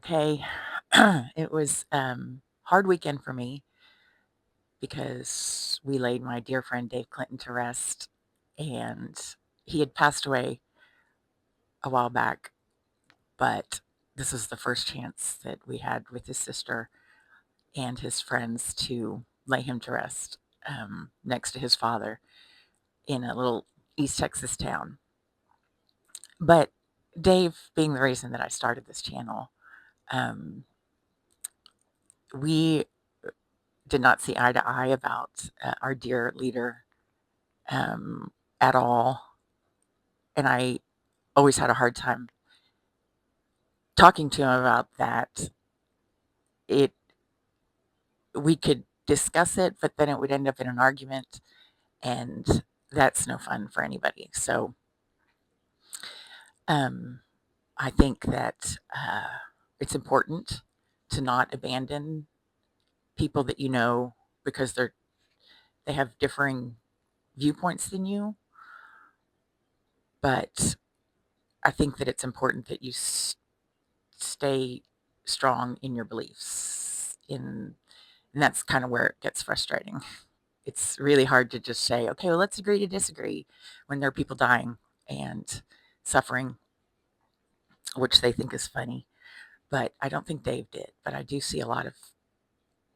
Okay. It was hard weekend for me because we laid my dear friend Dave Clinton to rest, and he had passed away a while back, but this was the first chance that we had with his sister and his friends to lay him to rest next to his father in a little East Texas town. But Dave, being the reason that I started this channel, um, we did not see eye to eye about our dear leader um, at all. And I always had a hard time talking to him about that. It We could discuss it, but then it would end up in an argument, and that's no fun for anybody. So um, I think that it's important to not abandon people that you know because they have differing viewpoints than you. But I think that it's important that you stay strong in your beliefs. And that's kind of where it gets frustrating. It's really hard to just say, okay, well, let's agree to disagree when there are people dying and suffering, which they think is funny. But I don't think Dave did. But I do see a lot of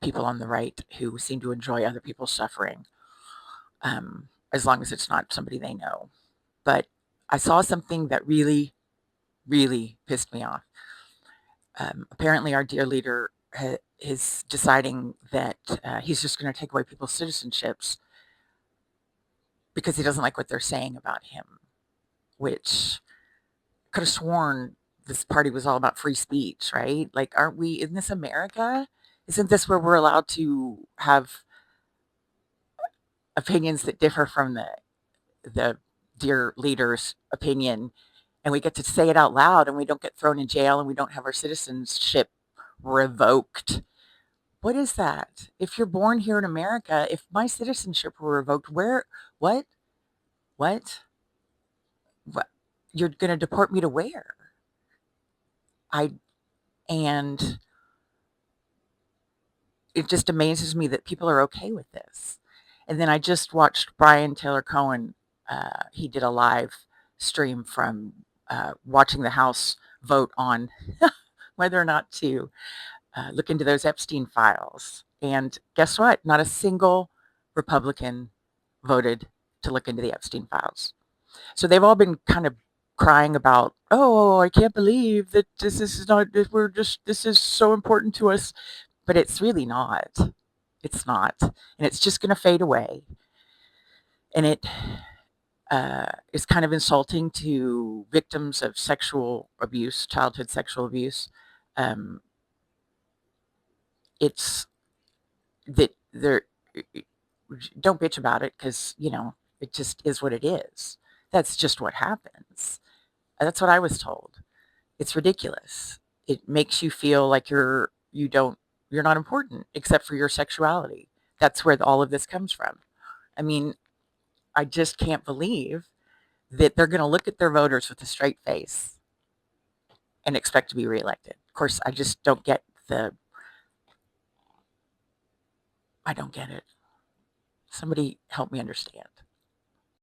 people on the right who seem to enjoy other people's suffering, as long as it's not somebody they know. But I saw something that really, really pissed me off. Apparently, our dear leader is deciding that he's just going to take away people's citizenships because he doesn't like what they're saying about him, which could have sworn this party was all about free speech, right? Like, aren't we in this America? Isn't this where we're allowed to have opinions that differ from the dear leader's opinion, and we get to say it out loud, and we don't get thrown in jail, and we don't have our citizenship revoked? What is that? If you're born here in America, if my citizenship were revoked, what, what, what? You're going to deport me to where? I, and it just amazes me that people are okay with this. And then I just watched Brian Taylor Cohen. He did a live stream from watching the House vote on whether or not to look into those Epstein files. And guess what? Not a single Republican voted to look into the Epstein files. So they've all been kind of crying about, oh, I can't believe that this is not, this is so important to us. But it's really not. It's not. And it's just going to fade away. And it is kind of insulting to victims of sexual abuse, childhood sexual abuse. Um, it's that they're, don't bitch about it because, it just is what it is. That's just what happens. That's what I was told. It's ridiculous. It makes you feel like you're not important except for your sexuality. That's where all of this comes from. I mean, I just can't believe that they're going to look at their voters with a straight face and expect to be reelected. Of course, I just don't get I don't get it. Somebody help me understand.